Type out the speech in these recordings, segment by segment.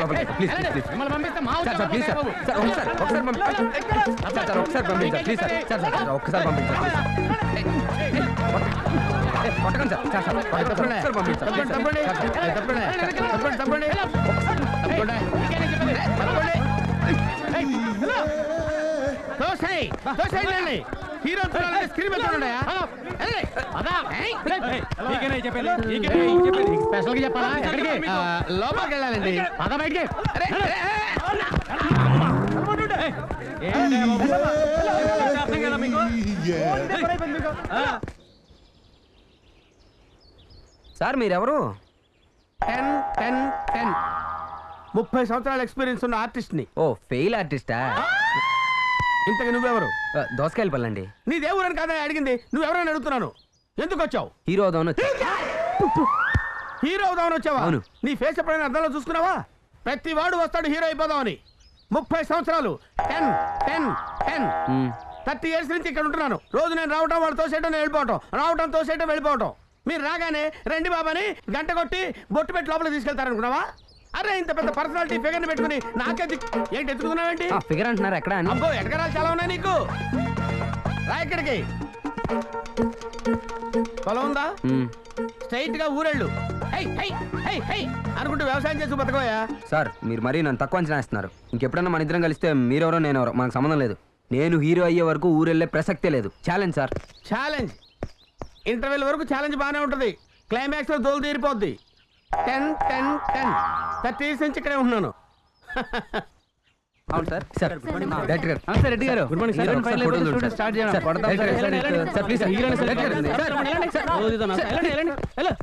లోపలికి please please మిమ్మల్ని పంపిస్తే మా సార్ ప్లీజ్ సార్ సార్ ఒకసారి ప్లీజ్ సార్ ఒక్కసారి పంపించండి కొట్టకండి సార్ సార్ ఒకసారి పంపించండి తప్పండి హీరో స్క్రీన్ స్పెషల్ గా చెప్పాలా ఎక్కడికి లోపలికి వెళ్ళాలండి పద బయటికి సార్ మీరెవరు 30 సంవత్సరాల ఎక్స్పీరియన్స్ ఉన్న ఆర్టిస్ట్ ని. ఓ ఫెయిల్ ఆర్టిస్టా? ఇంతకు నువ్వెవరు? దోసకాయలు పల్లండి. నీ దేవురని కాదని అడిగింది, నువ్వెవరని అడుగుతున్నాను. ఎందుకు వచ్చావు? హీరో అవుదామని. హీరో అవుదామని వచ్చావా? అవును. నీ ఫేస్ ఎప్పుడైనా అర్థంలో చూసుకున్నావా? ప్రతి వాడు వస్తాడు హీరో అయిపోదామని. 30 సంవత్సరాలు 30 ఇయర్స్ నుంచి ఇక్కడ ఉంటున్నాను. రోజు నేను రావటం, వాడు తోసేయటం, నేను వెళ్ళిపోవటం, రావటం, తోసేయటం, వెళ్ళిపోవటం. మీరు రాగానే రండి బాబాని గంట కొట్టి బొట్టు పెట్టి లోపలికి తీసుకెళ్తారనుకున్నావా? అరే ఇంత పెద్ద పర్సనాలిటీ ఫిగర్ ని పెట్టుకుని నాకే ఏంటి ఎత్తుకున్నావేంటి? ఫిగర్ అంటున్నారు ఎక్కడ? అబ్బో ఎటకరాలు చాలా ఉన్నాయి నీకు. రా ఇక్కడికి. పొలం ఉందా? స్ట్రైట్ గా ఊరెళ్ళు అనుకుంటూ వ్యవసాయం చేసి బతకోయా. సార్ మీరు మరీ నన్ను తక్కువ అంచనా వేస్తున్నారు. ఇంకెప్పుడన్నా మన ఇద్దరం కలిస్తే మీరెవరో నేనెవరో మనకు సంబంధం లేదు. నేను హీరో అయ్యే వరకు ఊరెళ్ళే ప్రసక్తే లేదు. Challenge sir. ఛాలెంజ్? ఇంటర్వెల్ వరకు ఛాలెంజ్ బాగానే ఉంటుంది. క్లైమాక్స్ లో దోలు తీరిపోద్ది. 30 ఇయర్స్ నుంచి ఇక్కడే ఉంటున్నాను. అవును సార్. సార్ డైరెక్టర్ గారు. సార్ రెడ్డి గారు గుడ్ మార్నింగ్ సార్. స్టార్ట్ చేయండి సార్. Please sir. హీరోని సెలెక్ట్ చేయండి సార్.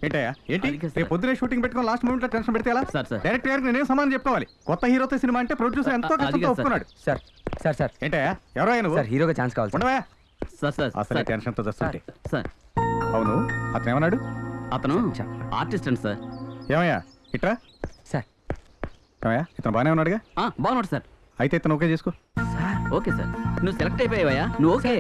ఏంటయ్యా ఏంటి రేపు పొద్దునే షూటింగ్ పెట్టుకుని లాస్ట్ మూమెంట్ లో టెన్షన్ పెడితే ఎలా? డైరెక్ట్ గారికి నేనేం సమానం చెప్పుకోవాలి? కొత్త హీరోతో సినిమా అంటే ప్రొడ్యూసర్ ఎంతో కష్టంతో ఒప్పుకున్నాడు. సార్ సార్ సార్ ఏంటయ్యా ఎవరో ఆయన సార్ హీరోగా ఛాన్స్ కావాలి ఉండవా? సార్ సార్ అసలు టెన్షన్ తో వస్తుంటే. సార్ అవును అతను ఏమన్నాడు? అతను ఆర్టిస్ట్ అండి సార్. ఏమయ్యా ఇట్రా. సార్ ఏమయ్యా ఇతను బాగానే ఉన్నాడుగా? బాగున్నాడు సార్. అయితే ఇతను ఓకే చేసుకో. Okay sir. నువ్వు సెలెక్ట్ అయిపోయావయ్యా. నువ్వు ఓకే?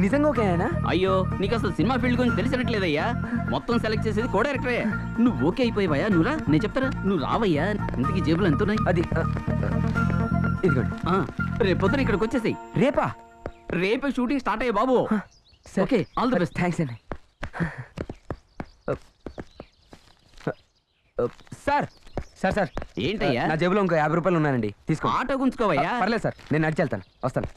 నిజంగా ఓకేనా? అయ్యో నీకు అసలు సినిమా ఫీల్డ్ గురించి తెలిసినట్లేదయ్యా. మొత్తం సెలెక్ట్ చేసేది కో డైరెక్టరే. నువ్వు ఓకే అయిపోయావయ్యా. నువ్వురా, నేను చెప్తారా. నువ్వు రావయ్యా. ఇంతకీ జేబులు ఎంత ఉన్నాయి? అది ఇదిగోండి. రేపు పొద్దున ఇక్కడికి వచ్చేసాయి. రేపా? రేపే షూటింగ్ స్టార్ట్ అయ్యే బాబు. Okay all the best. Thanks అండి. సార్ సార్ సార్ ఏంటయ్యా? నా జేబులో ఇంకో 50 రూపాయలు ఉన్నానండి, తీసుకో. ఆటో గుంచుకోవయ్యా. పర్లేదు సార్, నేను నడిచి వెళ్తాను, వస్తాను.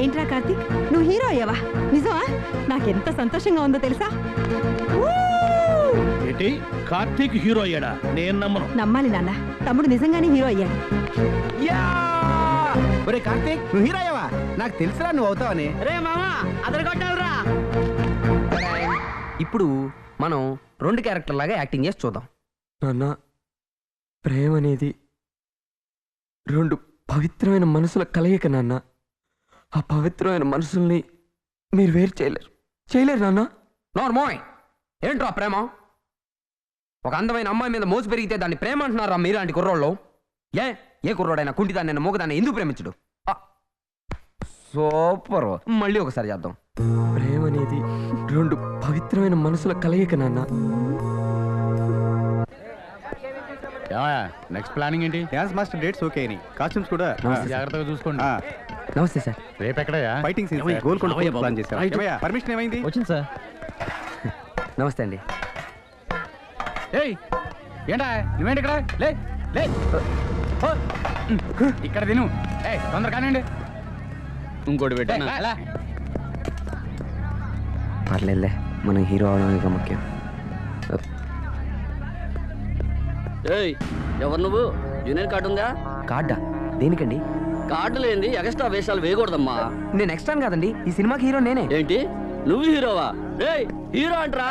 ఏంట్రా కార్తీక్, నువ్వు హీరో అయ్యావా? నిజమా? నాకెంత సంతోషంగా ఉందో తెలుసా? ఏంటి కార్తీక్ హీరో అయ్యాడా? నేను నమ్మను. నమ్మాలి నాన్న, తమ్ముడు నిజంగానే హీరో అయ్యాడు. ఒరే కార్తీక్, నువ్వు హీరో అయ్యావా? నాకు తెలుసురా నువ్వు అవుతావని. రే మామా అదరు కొట్టాలరా. ఇప్పుడు మనం 2 క్యారెక్టర్ లాగా యాక్టింగ్ చేసి చూద్దాం. నాన్న, ప్రేమ అనేది 2 పవిత్రమైన మనసుల కలయిక నాన్న. ఆ పవిత్రమైన మనసుల్ని మీరు వేరు చేయలేరు నాన్న. నార్మోయ్, ఏంట్రా ప్రేమ? ఒక అందమైన అమ్మాయి మీద మోసు పెరిగితే దాన్ని ప్రేమ అంటున్నారా మీలాంటి కుర్రోళ్ళు? ఏ కుర్రోడైనా కుంటిదాన్ని మూగదాన్ని ఎందుకు ప్రేమించడు? సూపర్. మళ్ళీ ఒకసారి చేద్దాం. ప్రేమ అనేది 2 పవిత్రమైన మనసుల కలయిక నాన్న. నెక్స్ట్ ప్లానింగ్ ఏంటి? డాన్స్ మాస్టర్ డేట్స్ ఓకే అని, కాస్ట్యూమ్స్ కూడా జాగ్రత్తగా చూసుకోండి. నమస్తే సార్. రేపు ఎక్కడయ్యా? ఫైటింగ్ సీన్ గోల్కొండ ప్లాన్ చేశారు. ఏమయ్యా పర్మిషన్ ఏమైంది? వచ్చింది సార్. నమస్తే అండి. ఏయ్ ఏంటా నువ్వేంటి ఇక్కడ? లే లే ఇక్కడ తిను. తొందర కానివ్వండి. ఇంకోటి పెట్టా. పర్లేదులే, మనం హీరో అవడం ఇక ముఖ్యం. ఏయ్ ఎవరు నువ్వు? జూనియర్ కార్డు ఉందా? కార్డా? దేనికండి? కార్డు లేని ఎక్స్ట్రా వేషాలు వేయకూడదమ్మా. నేను ఎక్స్ట్రా కాదండి, ఈ సినిమాకి హీరో నేనే. ఏంటి నువ్వు హీరోవా? ఏయ్ హీరో అంట్రా.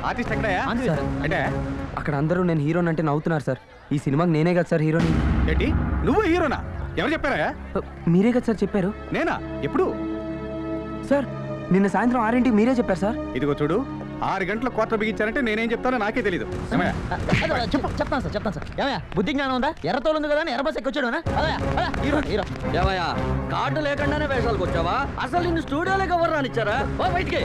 ఆర్టిస్ట్ ఎక్కడయా సార్. అంటే అక్కడ అందరూ నేను హీరోని అంటే నవ్వుతున్నారు సార్. ఈ సినిమాకి నేనే కదా సార్ హీరోని. ఏంటి నువ్వు హీరోనా? ఎవరు చెప్పారా? మీరే కదా సార్ చెప్పారు. నేనా? ఎప్పుడు? సార్ నిన్న సాయంత్రం 6ంటికి మీరే చెప్పారు సార్. ఇదిగో చూడు, 6 గంటల క్వార్టర్ బిగించారంటే నేనేం చెప్తానో నాకే తెలీదు. ఏమయ్యా? చెప్తాను సార్ ఏమయ్యా బుద్ధి జ్ఞానం ఉందా? ఎర్రతోలు ఉంది కదా అని ఎర్ర బస్ ఎక్కొచ్చాడు హీరో హీరో ఏవయ్యా కార్డు లేకుండానే వేషాలకు వచ్చావా? అసలు నిన్ను స్టూడియోలోకి ఎవరు రానిచ్చారా? ఓ బయటికి.